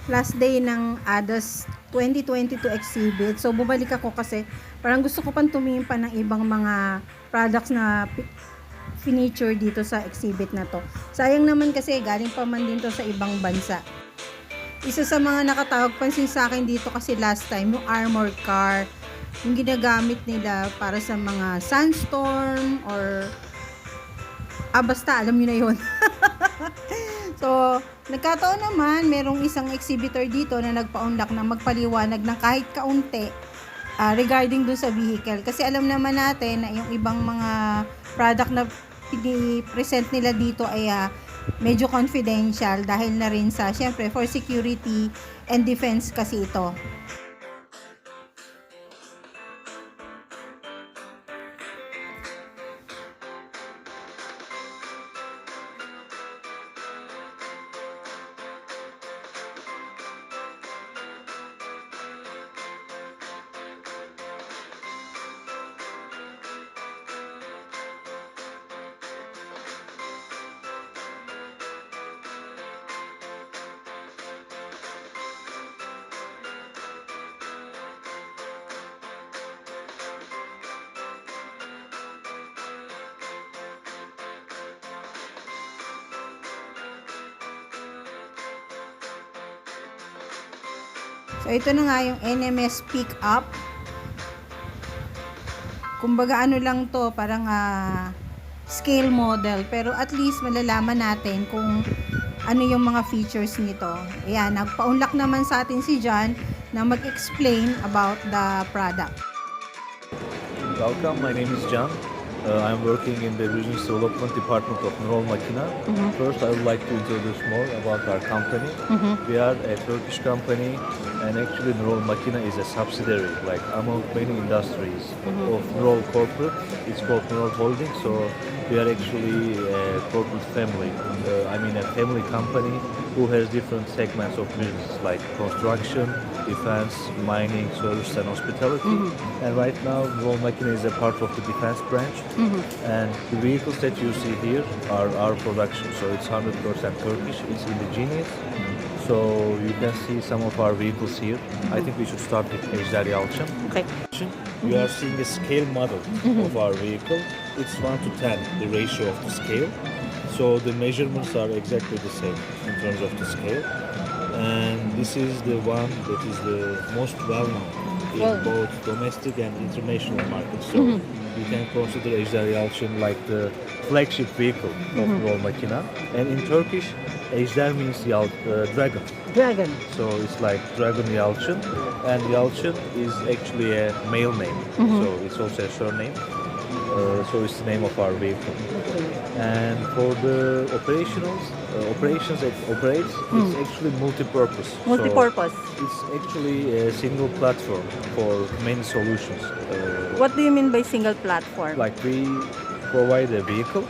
last day ng ADAS 2022 exhibit. So, bumalik ako kasi parang gusto ko pang tumingin pa ng ibang mga products na furniture dito sa exhibit na to. Sayang naman kasi galing pa man din to sa ibang bansa. Isa sa mga nakatawag pansin sa akin dito kasi last time, yung armor car, yung ginagamit nila para sa mga sandstorm or basta alam nyo na yun. So, nagkataon naman, merong isang exhibitor dito na nagpa-unlock na magpaliwanag ng kahit kaunti regarding dun sa vehicle. Kasi alam naman natin na yung ibang mga product na present nila dito ay medyo confidential dahil na rin sa, syempre, for security and defense kasi ito. So, ito na nga yung NMS pickup. Kumbaga ano lang to, parang scale model. Pero at least malalaman natin kung ano yung mga features nito. Ayan, nagpa-unlock naman sa atin si John na mag-explain about the product. Welcome, my name is John. I'm working in the business development department of Nurol Makina. First, I would like to introduce more about our company. We are a Turkish company, and actually Nurol Makina is a subsidiary, like among many industries of Nurol Corporate. It's called Nurol Holding, so we are actually a corporate family. I mean a family company who has different segments of business, like construction, defense, mining, service, and hospitality. And right now, Nurol Makina is a part of the defense branch. And the vehicles that you see here are our production, so it's 100% Turkish, it's indigenous. So you can see some of our vehicles here. I think we should start with Ejder Yalçın. Okay. You are seeing a scale model of our vehicle. It's 1 to 10, the ratio of the scale. So the measurements are exactly the same in terms of the scale. And this is the one that is the most well-known in both domestic and international markets. So you can consider Ejder Yalçın like the flagship vehicle of Nurol Makina. And in Turkish, Ejder means dragon. Dragon. So it's like Dragon Yalçın. And Yalçın is actually a male name. So it's also a surname. So it's the name of our vehicle. And for the operations it operates, it's actually multi-purpose. Multi-purpose. So it's actually a single platform for many solutions. What do you mean by single platform? Like we provide a vehicle,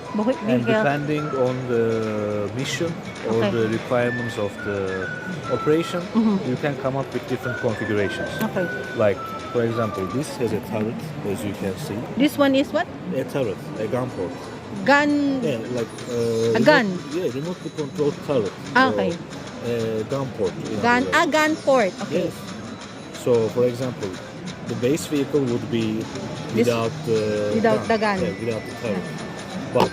and depending on the mission or the requirements of the operation, you can come up with different configurations. Okay. Like, for example, this has a turret, as you can see. This one is what? A turret, a gun port. Gun. Yeah, like A gun. Yeah, remotely controlled turret. Okay. A gun port. Gun. A gun port. Okay. Yes. So, for example, the base vehicle would be without the gun. Yeah, without the turret. But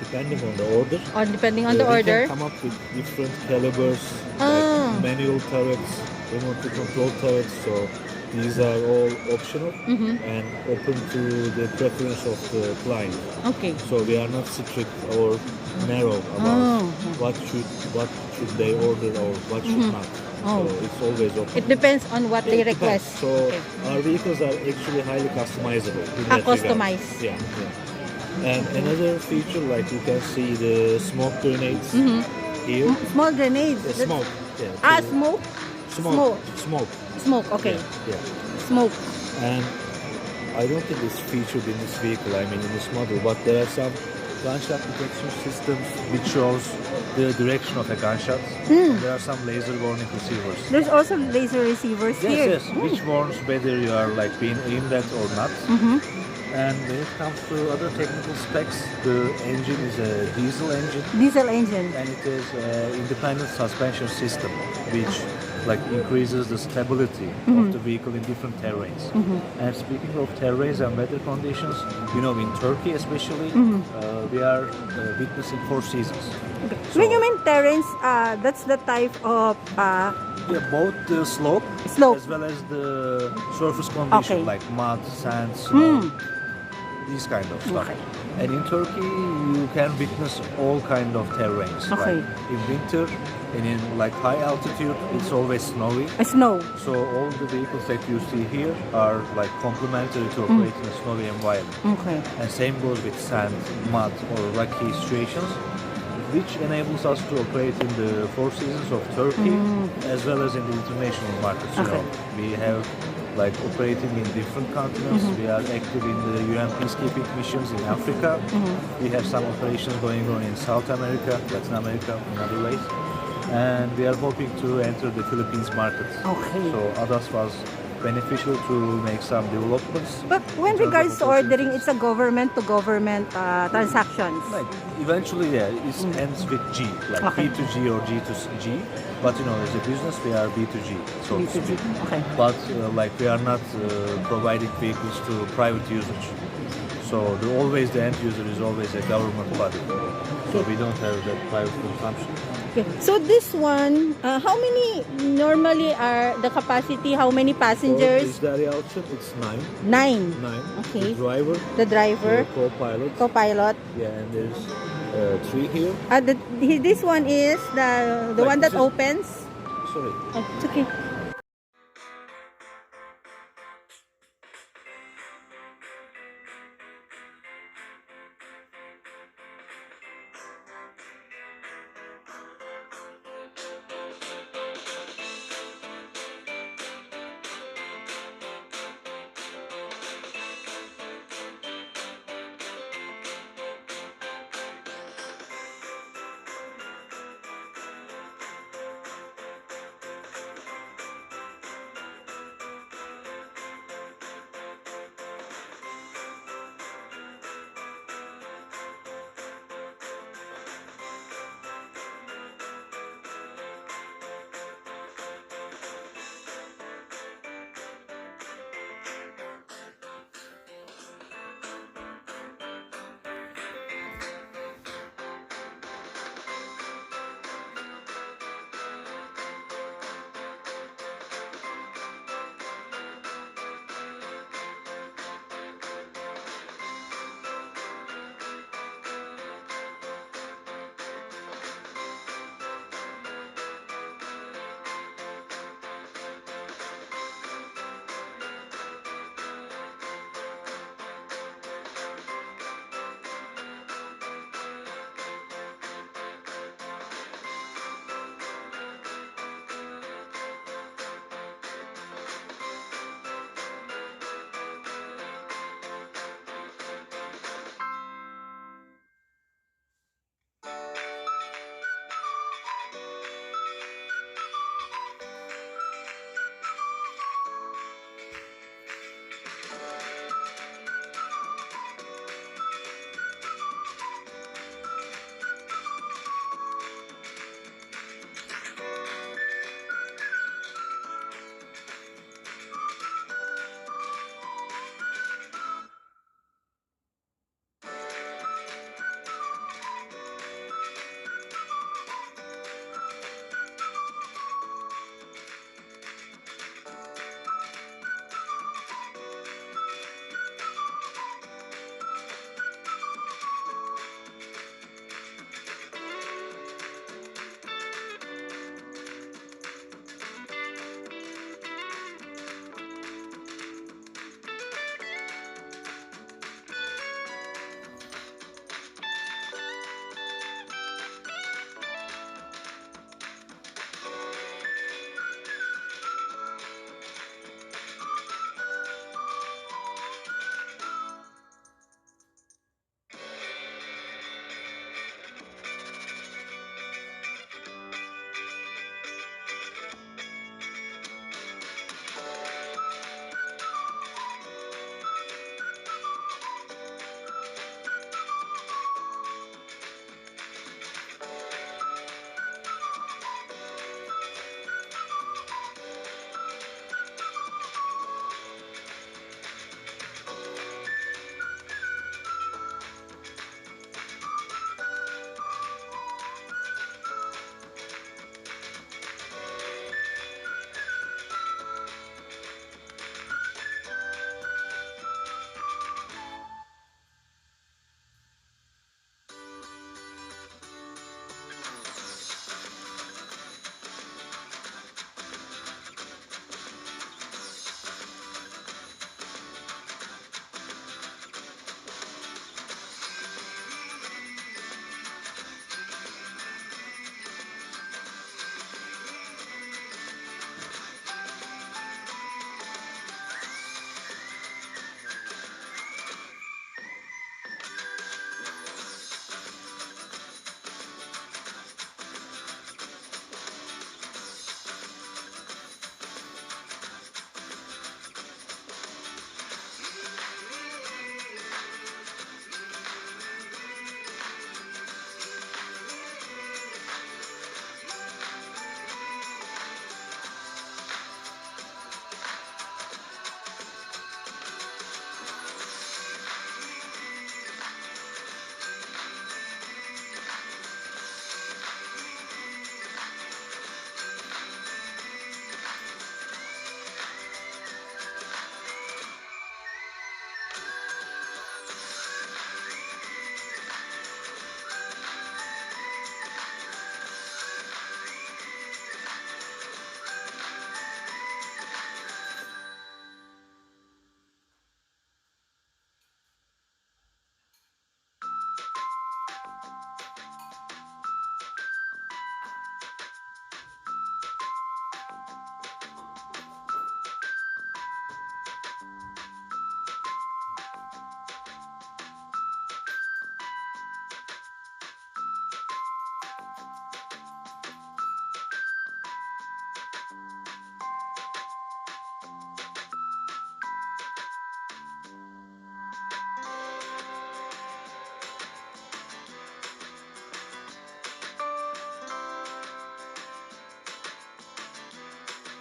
depending on the order. Or depending on the we order. can come up with different calibers, like manual turrets, remotely controlled turrets. So these are all optional and open to the preference of the client. Okay. So we are not strict or narrow about what should they order or what should not. So it's always open. It depends on what they request. So our vehicles are actually highly customizable. Customized. Yeah. And another feature, like you can see the smoke grenades here. Small grenades. Smoke. Yeah. Smoke. Smoke. Okay. Yeah. Smoke. And I don't think it's featured in this vehicle. I mean, in this model, but there are some gunshot detection systems which shows the direction of a gunshot. There are some laser warning receivers. There's also laser receivers here. Yes, which warns whether you are like being aimed at or not. And when it comes to other technical specs, the engine is a diesel engine, Diesel engine. and it is an independent suspension system, which like increases the stability of the vehicle in different terrains. And speaking of terrains and weather conditions, you know, in Turkey especially, we are witnessing 4 seasons. Okay. So- When you mean terrains, that's the type of Yeah, both the slope, Slope. as well as the surface condition, Okay. like mud, sand, snow, these kind of stuff. Okay. And in Turkey, you can witness all kind of terrains. Okay. Like in winter and in like high altitude, it's always snowy. snow. So all the vehicles that you see here are like complementary to operate in a snowy environment. Okay. And same goes with sand, mud, or rocky situations, which enables us to operate in the 4 seasons of Turkey as well as in the international markets. You Okay. know, we have like operating in different continents. We are active in the UN peacekeeping missions in Africa. We have some operations going on in South America, Latin America, in other ways. And we are hoping to enter the Philippines market. Okay. So ADAS was beneficial to make some developments. But when in terms of regards to ordering, opportunities. it's a government-to-government transactions. Like eventually, yeah, it ends with G, like Okay. B2G or G2G. But you know, as a business, we are B2G, so to B2G. speak. Okay. But like we are not providing vehicles to private usage. So always the end user is always a government body. So we don't have that private consumption. Okay. So this one, how many normally are the capacity? How many For passengers? this area option, it's 9. 9. 9. Okay. The driver, The driver, the co-pilot, co-pilot. yeah, and there's 3 here. This one is the Like one that this is- opens. Sorry. Oh, it's okay.